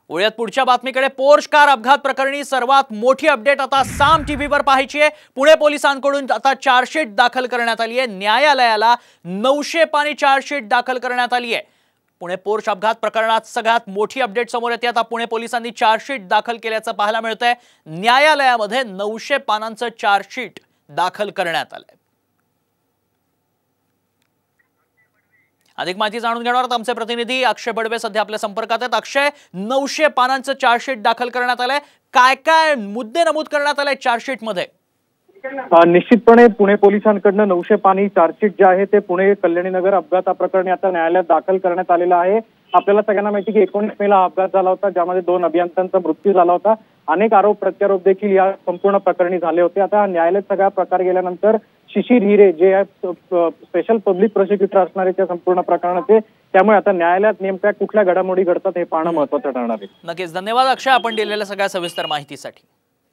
वळूयात पुढच्या बातमीकडे। Porsche car अपघात प्रकरणी सर्वात मोठी अपडेट आता साम टीव्हीवर पाहायची आहे। पुणे पोलिसांकडून आता चार्जशीट दाखल करण्यात आली आहे। न्यायालयाला 900 पानी चार्जशीट दाखल करण्यात आली आहे। पुणे पोर्श अपघात प्रकरणात सगळ्यात मोठी अपडेट समोर येते। आता पुणे पोलिसांनी चार्जशीट दाखल केल्याचं पाहायला मिळतंय। न्यायालयामध्ये 900 पानांचं चार्जशीट दाखल करण्यात आलंय। अधिक माहिती जाणून घेणार आमचे प्रतिनिधी अक्षय बडवे सध्या आपल्या संपर्कात आहेत। अक्षय, 900 पानांचं चार्जशीट दाखल करण्यात आलंय, काय काय मुद्दे नमूद करण्यात आले चार्जशीट मध्ये? निश्चितपणे पुणे पोलिसांकडून 900 पानी चार्जशीट जे आहे ते पुणे कल्याणीनगर अपघात प्रकरणी आता न्यायालयात दाखल करण्यात आलेलं आहे। आपल्याला सगळ्यांना माहिती की 19 मेला अपघात झाला होता, ज्यामध्ये 2 अभियंत्यांचा मृत्यू झाला होता। अनेक आरोप प्रत्यारोप देखील या संपूर्ण प्रकरणी झाले होते। आता न्यायालयात सगळा प्रकार गेल्यानंतर शिशिर हिरे जे स्पेशल पब्लिक प्रोसिक्युटर असणारे त्या संपूर्ण प्रकरणाचे, त्यामुळे आता न्यायालयात नेमक्या कुठल्या घडामोडी घडतात हे पाहणं महत्त्वाचं ठरणार आहे। नक्कीच, धन्यवाद अक्षय आपण दिलेल्या सगळ्या सविस्तर माहितीसाठी।